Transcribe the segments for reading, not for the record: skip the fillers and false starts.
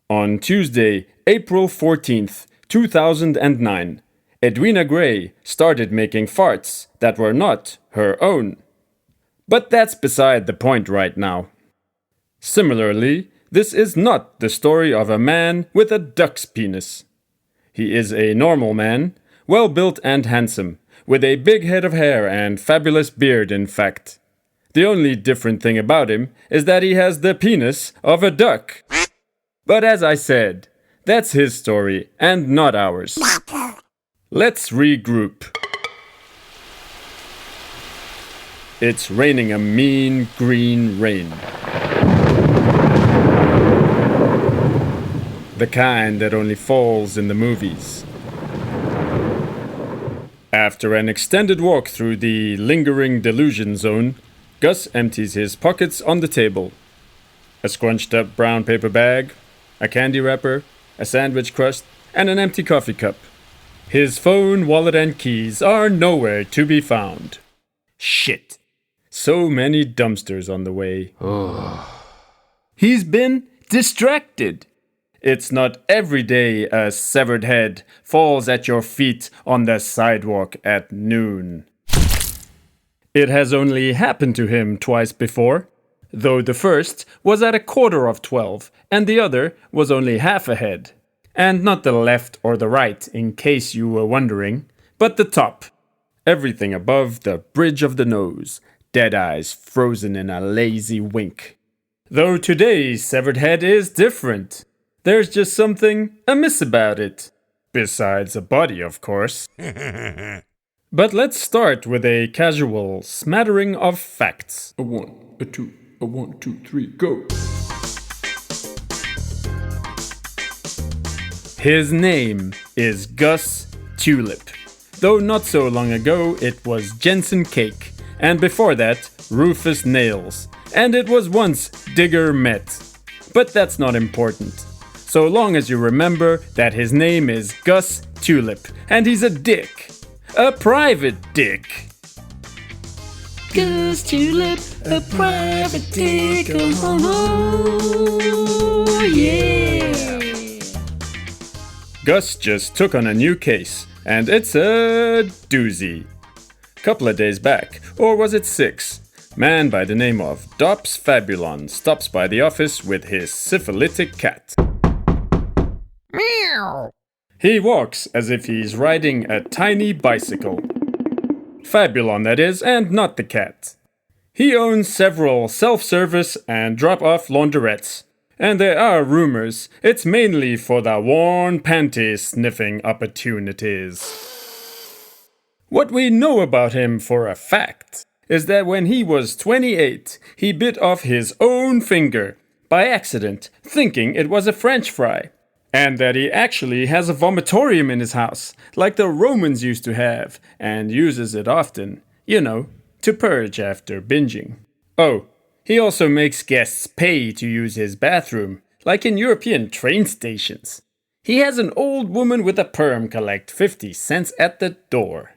On Tuesday, April 14th, 2009, Edwina Gray started making farts that were not her own. But that's beside the point right now. Similarly, this is not the story of a man with a duck's penis. He is a normal man, well-built and handsome, with a big head of hair and fabulous beard, in fact. The only different thing about him is that he has the penis of a duck. But as I said, that's his story and not ours. Let's regroup. It's raining a mean green rain. The kind that only falls in the movies. After an extended walk through the lingering delusion zone, Gus empties his pockets on the table. A scrunched up brown paper bag, a candy wrapper, a sandwich crust, and an empty coffee cup. His phone, wallet, and keys are nowhere to be found. Shit. So many dumpsters on the way. He's been distracted. It's not every day a severed head falls at your feet on the sidewalk at noon. It has only happened to him twice before, though the first was at 11:45 and the other was only half a head. And not the left or the right, in case you were wondering, but the top. Everything above the bridge of the nose, dead eyes frozen in a lazy wink. Though today's severed head is different. There's just something amiss about it. Besides a body, of course. But let's start with a casual smattering of facts. A 1, a 2, a 1, 2, 3, go. His name is Gus Tulip. Though not so long ago it was Jensen Cake, and before that Rufus Nails, and it was once Digger Met. But that's not important. So long as you remember that his name is Gus Tulip, and he's a dick. A private dick. Gus Tulip, a private dick. Oh, yeah. Gus just took on a new case, and it's a doozy. Couple of days back, or was it 6? Man by the name of Dops Fabulon stops by the office with his syphilitic cat. Meow. He walks as if he's riding a tiny bicycle. Fabulon, that is, and not the cat. He owns several self-service and drop-off laundrettes. And there are rumors it's mainly for the worn panty sniffing opportunities. What we know about him for a fact is that when he was 28, he bit off his own finger by accident, thinking it was a French fry. And that he actually has a vomitorium in his house, like the Romans used to have, and uses it often, to purge after binging. Oh, he also makes guests pay to use his bathroom, like in European train stations. He has an old woman with a perm collect 50 cents at the door.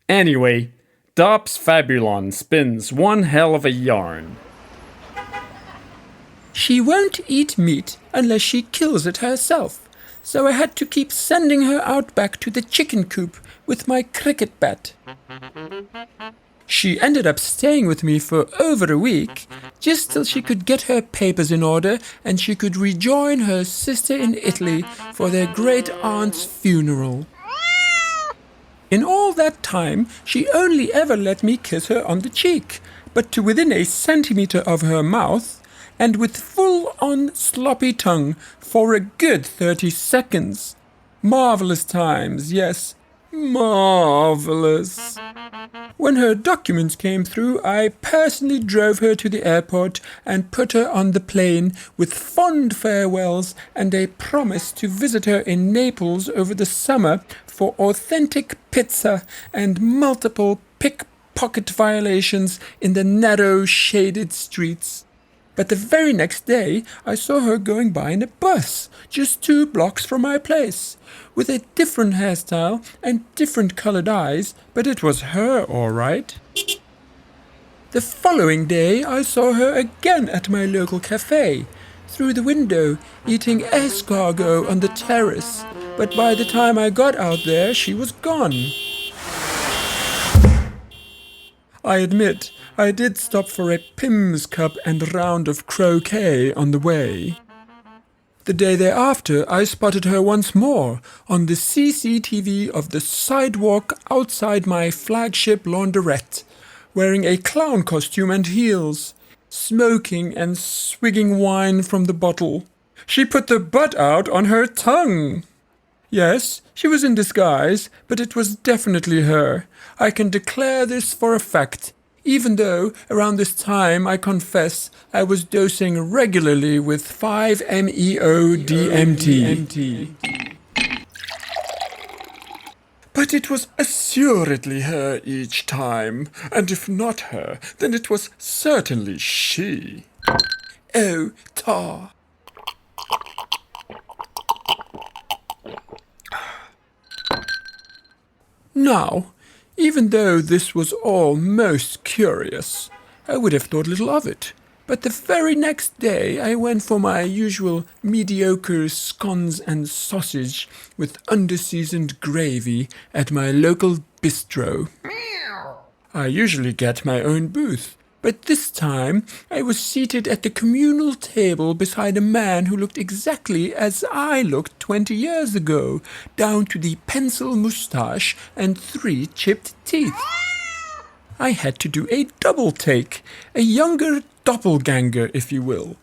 Anyway, Dops Fabulon spins one hell of a yarn. She won't eat meat unless she kills it herself, so I had to keep sending her out back to the chicken coop with my cricket bat. She ended up staying with me for over a week, just till she could get her papers in order and she could rejoin her sister in Italy for their great-aunt's funeral. In all that time, she only ever let me kiss her on the cheek, but to within a centimetre of her mouth, and with full-on sloppy tongue for a good 30 seconds. Marvelous times, yes, marvelous. When her documents came through, I personally drove her to the airport and put her on the plane with fond farewells and a promise to visit her in Naples over the summer for authentic pizza and multiple pickpocket violations in the narrow, shaded streets. But the very next day, I saw her going by in a bus, just 2 blocks from my place, with a different hairstyle and different colored eyes, but it was her all right. The following day, I saw her again at my local cafe, through the window, eating escargot on the terrace. But by the time I got out there, she was gone. I admit, I did stop for a Pim's cup and a round of croquet on the way. The day thereafter, I spotted her once more on the CCTV of the sidewalk outside my flagship laundrette, wearing a clown costume and heels, smoking and swigging wine from the bottle. She put the butt out on her tongue. Yes, she was in disguise, but it was definitely her. I can declare this for a fact, even though around this time, I confess, I was dosing regularly with 5-MeO-DMT. But it was assuredly her each time, and if not her, then it was certainly she. Oh, tar. Now, even though this was all most curious, I would have thought little of it. But the very next day I went for my usual mediocre scones and sausage with under-seasoned gravy at my local bistro. I usually get my own booth, but this time I was seated at the communal table beside a man who looked exactly as I looked 20 years ago, down to the pencil moustache and 3 chipped teeth. I had to do a double take, a younger doppelgänger, if you will.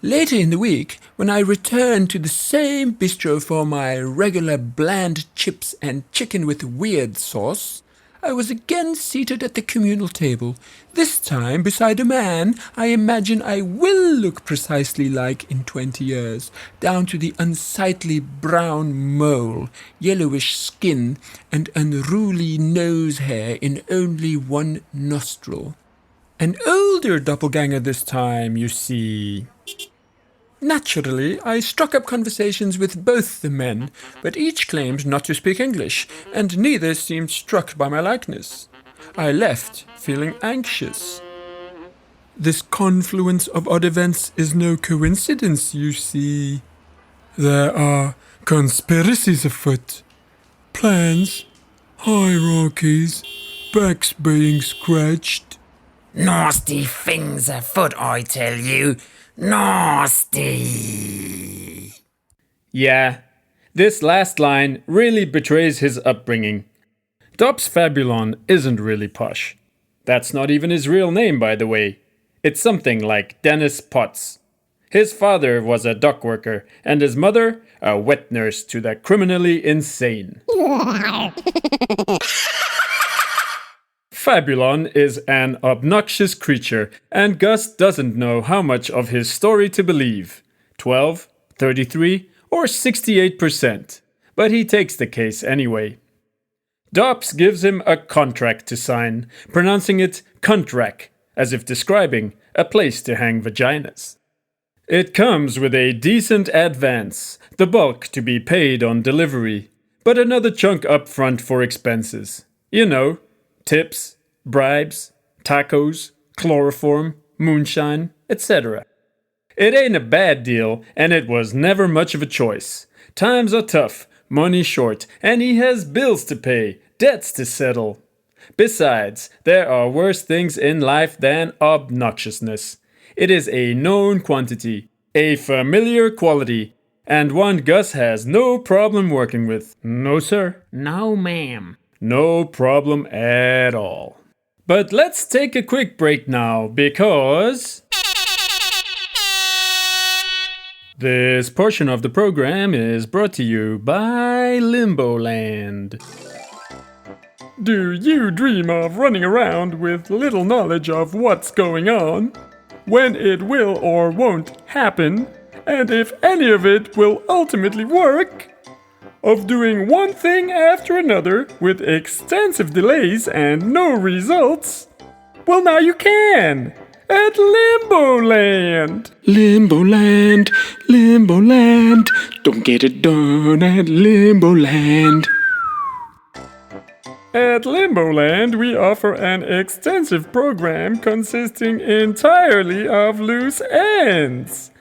Later in the week, when I returned to the same bistro for my regular bland chips and chicken with weird sauce, I was again seated at the communal table, this time beside a man I imagine I will look precisely like in 20 years, down to the unsightly brown mole, yellowish skin, and unruly nose hair in only one nostril. An older doppelganger this time, you see. Naturally, I struck up conversations with both the men, but each claimed not to speak English, and neither seemed struck by my likeness. I left, feeling anxious. This confluence of odd events is no coincidence, you see. There are conspiracies afoot, plans, hierarchies, backs being scratched. Nasty things afoot, I tell you. Nasty. Yeah, this last line really betrays his upbringing. Dops Fabulon isn't really posh. That's not even his real name, by the way. It's something like Dennis Potts. His father was a dock worker, and his mother a wet nurse to the criminally insane. Fabulon is an obnoxious creature, and Gus doesn't know how much of his story to believe. 12, 33, or 68%. But he takes the case anyway. Dops gives him a contract to sign, pronouncing it contract, as if describing a place to hang vaginas. It comes with a decent advance, the bulk to be paid on delivery, but another chunk up front for expenses. You know, tips, bribes, tacos, chloroform, moonshine, etc. It ain't a bad deal, and it was never much of a choice. Times are tough, money short, and he has bills to pay, debts to settle. Besides, there are worse things in life than obnoxiousness. It is a known quantity, a familiar quality, and one Gus has no problem working with. No, sir. No, ma'am. No problem at all. But let's take a quick break now, because this portion of the program is brought to you by Limboland. Do you dream of running around with little knowledge of what's going on, when it will or won't happen, and if any of it will ultimately work? Of doing one thing after another with extensive delays and no results? Well, now you can! At Limboland! Limboland, Limboland, don't get it done at Limboland. At Limboland, we offer an extensive program consisting entirely of loose ends.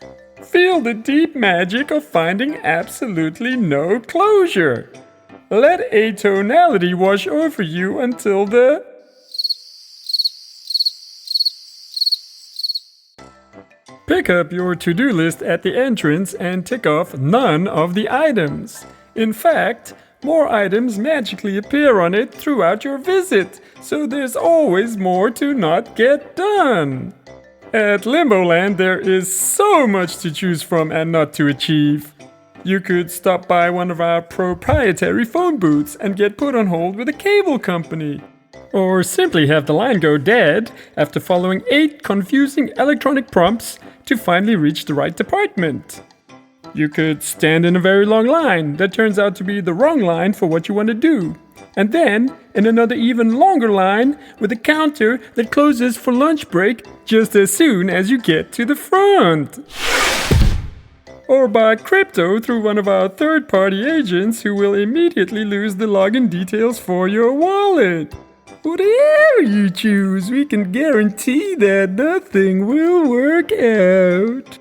feel the deep magic of finding absolutely no closure. Let atonality wash over you until the... Pick up your to-do list at the entrance and tick off none of the items. In fact, more items magically appear on it throughout your visit, so there's always more to not get done. At Limboland, there is so much to choose from and not to achieve. You could stop by one of our proprietary phone booths and get put on hold with a cable company. Or simply have the line go dead after following 8 confusing electronic prompts to finally reach the right department. You could stand in a very long line that turns out to be the wrong line for what you want to do. And then in another even longer line with a counter that closes for lunch break just as soon as you get to the front. Or buy crypto through one of our third-party agents who will immediately lose the login details for your wallet. Whatever you choose, we can guarantee that nothing will work out.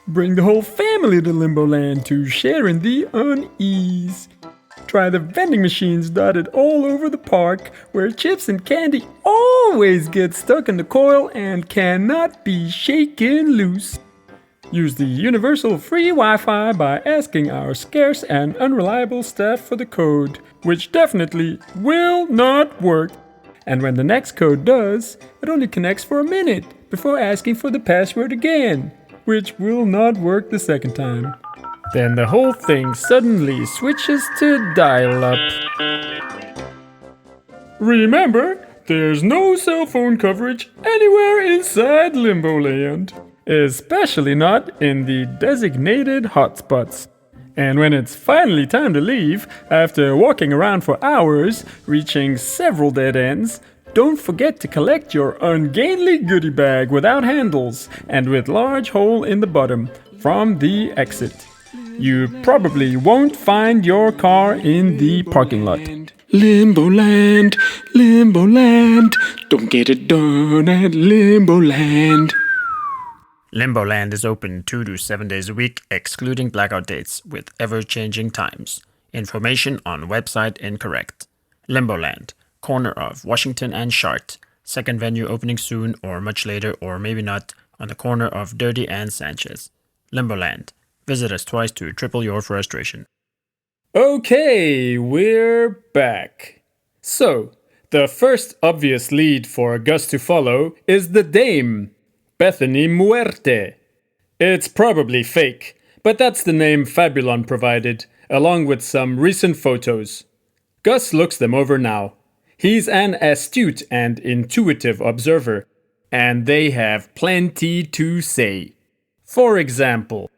Bring the whole family to Limboland to share in the unease. Try the vending machines dotted all over the park, where chips and candy always get stuck in the coil and cannot be shaken loose. Use the universal free Wi-Fi by asking our scarce and unreliable staff for the code, which definitely will not work. And when the next code does, it only connects for a minute before asking for the password again, which will not work the second time. Then the whole thing suddenly switches to dial-up. Remember, there's no cell phone coverage anywhere inside Limboland. Especially not in the designated hotspots. And when it's finally time to leave, after walking around for hours, reaching several dead ends, don't forget to collect your ungainly goodie bag without handles and with large hole in the bottom from the exit. You probably won't find your car in the parking lot. Limboland, Limboland, don't get it done at Limboland. Limboland is open 2 to 7 days a week, excluding blackout dates, with ever-changing times. Information on website incorrect. Limboland, corner of Washington and Chart. Second venue opening soon or much later or maybe not, on the corner of Dirty and Sanchez. Limboland. Visit us twice to triple your frustration. Okay, we're back. So, the first obvious lead for Gus to follow is the dame, Bethany Muerte. It's probably fake, but that's the name Fabulon provided, along with some recent photos. Gus looks them over now. He's an astute and intuitive observer, and they have plenty to say. For example,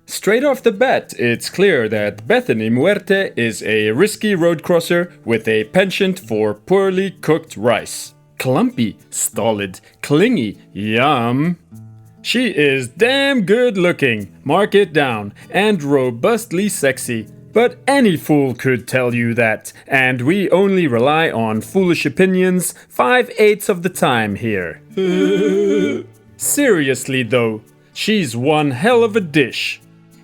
straight off the bat, it's clear that Bethany Muerte is a risky road crosser with a penchant for poorly cooked rice. Clumpy, stolid, clingy, yum. She is damn good looking, mark it down, and robustly sexy. But any fool could tell you that, and we only rely on foolish opinions 5/8 of the time here. Seriously though, she's one hell of a dish.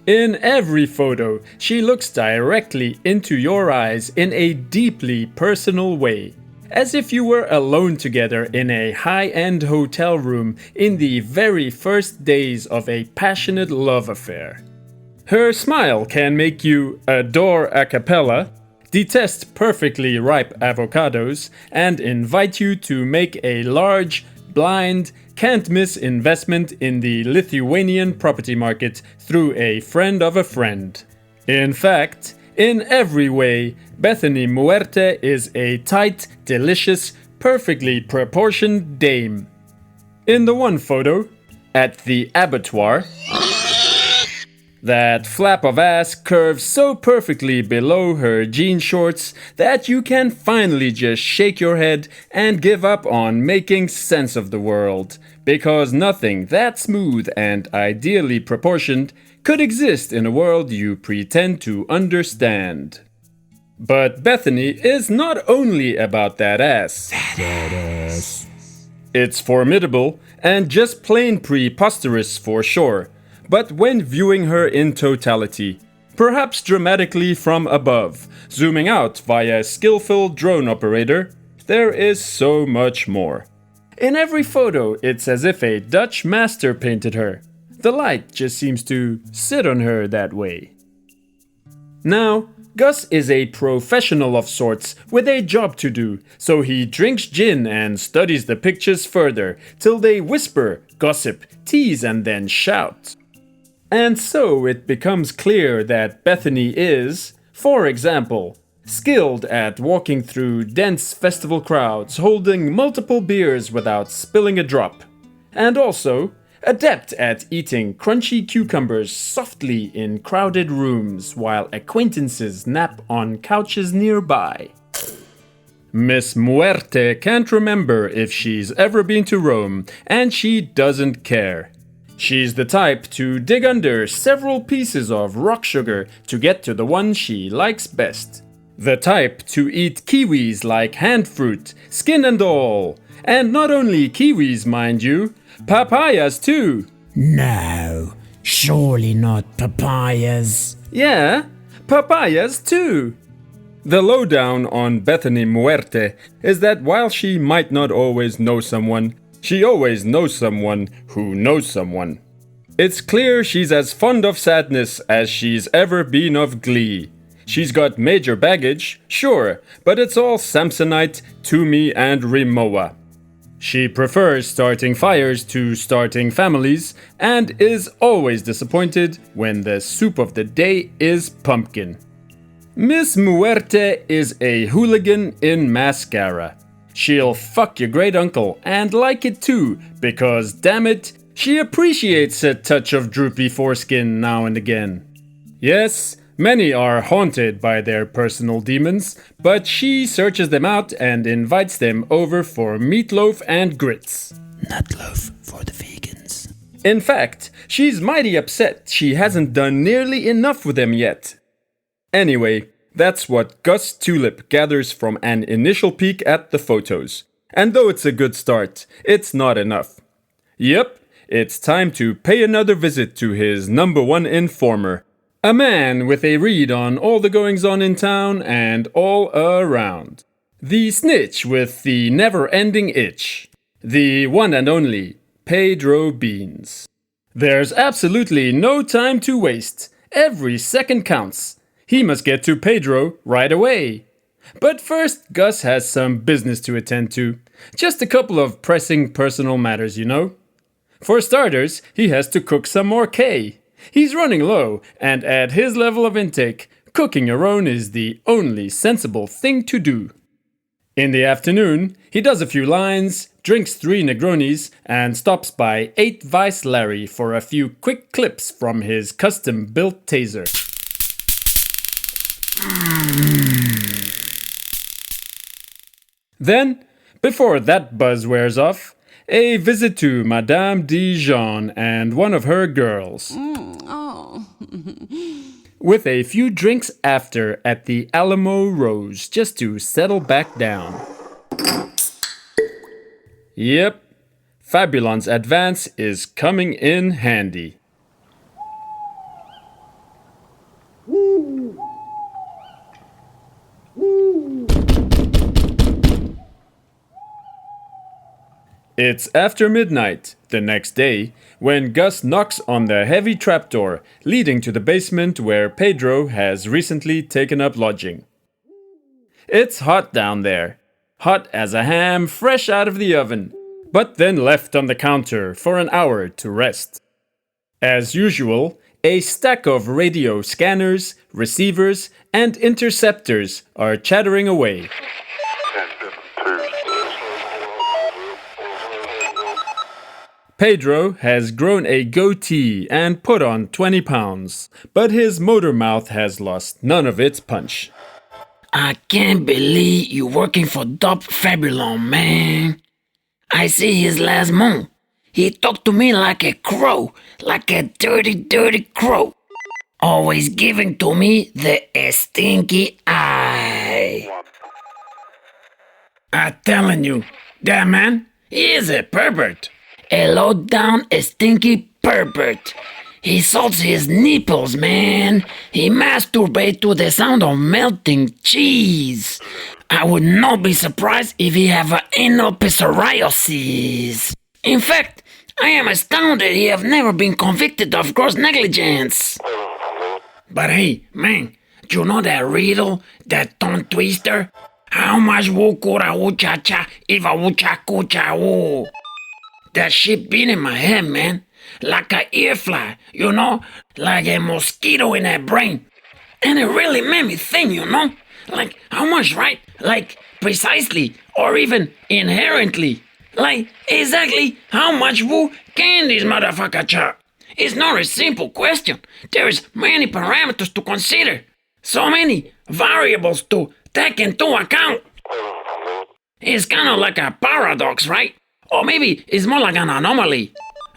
In every photo, she looks directly into your eyes in a deeply personal way, as if you were alone together in a high-end hotel room in the very first days of a passionate love affair. Her smile can make you adore a cappella, detest perfectly ripe avocados, and invite you to make a large, blind, can't-miss investment in the Lithuanian property market through a friend of a friend. In fact, in every way, Bethany Muerte is a tight, delicious, perfectly proportioned dame. In the one photo, at the abattoir, that flap of ass curves so perfectly below her jean shorts that you can finally just shake your head and give up on making sense of the world, because nothing that smooth and ideally proportioned could exist in a world you pretend to understand. But Bethany is not only about that ass. It's formidable and just plain preposterous for sure, but when viewing her in totality, perhaps dramatically from above, zooming out via a skillful drone operator, there is so much more. In every photo, it's as if a Dutch master painted her. The light just seems to sit on her that way. Now, Gus is a professional of sorts with a job to do, so he drinks gin and studies the pictures further till they whisper, gossip, tease, and then shout. And so it becomes clear that Bethany is, for example, skilled at walking through dense festival crowds holding multiple beers without spilling a drop, and also adept at eating crunchy cucumbers softly in crowded rooms while acquaintances nap on couches nearby. Miss Muerte can't remember if she's ever been to Rome, and she doesn't care. She's the type to dig under several pieces of rock sugar to get to the one she likes best. The type to eat kiwis like hand fruit, skin and all. And not only kiwis, mind you, papayas too. No, surely not papayas. Yeah, papayas too. The lowdown on Bethany Muerte is that while she might not always know someone, she always knows someone who knows someone. It's clear she's as fond of sadness as she's ever been of glee. She's got major baggage, sure, but it's all Samsonite, Toomey, and Rimowa. She prefers starting fires to starting families, and is always disappointed when the soup of the day is pumpkin. Miss Muerte is a hooligan in mascara. She'll fuck your great uncle and like it too, because damn it, she appreciates a touch of droopy foreskin now and again. Yes, many are haunted by their personal demons, but she searches them out and invites them over for meatloaf and grits. Nutloaf for the vegans. In fact, she's mighty upset she hasn't done nearly enough with them yet. Anyway, that's what Gus Tulip gathers from an initial peek at the photos. And though it's a good start, it's not enough. Yep, it's time to pay another visit to his number one informer. A man with a read on all the goings-on in town and all around. The snitch with the never-ending itch. The one and only Pedro Beans. There's absolutely no time to waste. Every second counts. He must get to Pedro right away. But first, Gus has some business to attend to. Just a couple of pressing personal matters, you know. For starters, he has to cook some more K. He's running low, and at his level of intake, cooking your own is the only sensible thing to do. In the afternoon, he does a few lines, drinks 3 Negronis, and stops by 8 Vice Larry for a few quick clips from his custom-built taser. Then, before that buzz wears off, a visit to Madame Dijon and one of her girls. With a few drinks after at the Alamo Rose just to settle back down. Yep, Fabulon's advance is coming in handy. It's after midnight, the next day, when Gus knocks on the heavy trapdoor leading to the basement where Pedro has recently taken up lodging. It's hot down there. Hot as a ham fresh out of the oven, but then left on the counter for an hour to rest. As usual, a stack of radio scanners, receivers, and interceptors are chattering away. Pedro has grown a goatee and put on 20 pounds, but his motor mouth has lost none of its punch. I can't believe you're working for Dops Fabulon, man. I see his last month. He talked to me like a crow, like a dirty, dirty crow. Always giving to me the stinky eye. I'm telling you, that man, he is a pervert. A low-down, stinky pervert. He salts his nipples, man. He masturbates to the sound of melting cheese. I would not be surprised if he have an anal psoriasis. In fact, I am astounded he have never been convicted of gross negligence. But hey, man, do you know that riddle, that tongue twister? How much woo kura woo cha cha if a woo cha kucha woo? That shit been in my head, man. Like a earfly, you know? Like a mosquito in that brain. And it really made me think, you know? Like, how much, right? Like, precisely, or even inherently. Like, exactly how much woo can this motherfucker chug? It's not a simple question. There's many parameters to consider. So many variables to take into account. It's kind of like a paradox, right? Or maybe it's more like an anomaly.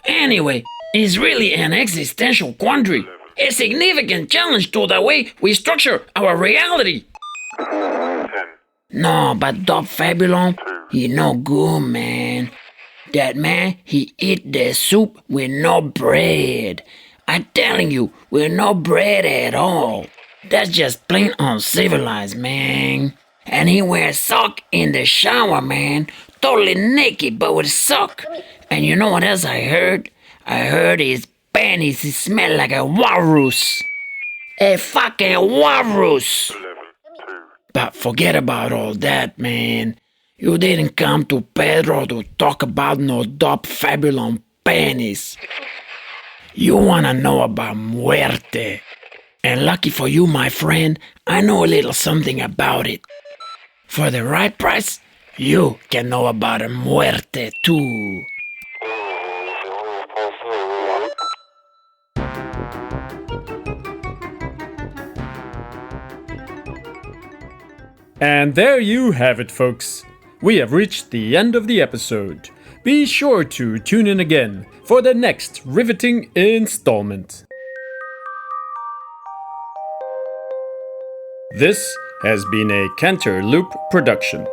Anyway, it's really an existential quandary. A significant challenge to the way we structure our reality. No, but Dops Fabulon, he no good, man. That man, he eat the soup with no bread. I'm telling you, with no bread at all. That's just plain uncivilized, man. And he wears sock in the shower, man. Totally naked, but with sock. And you know what else I heard? I heard his panties smell like a walrus. A fucking walrus. But forget about all that, man. You didn't come to Pedro to talk about no Dops Fabulon panties. You wanna know about Muerte. And lucky for you, my friend, I know a little something about it. For the right price, you can know about a Muerte too. And there you have it, folks. We have reached the end of the episode. Be sure to tune in again for the next riveting installment. This has been a Cantor Loop production.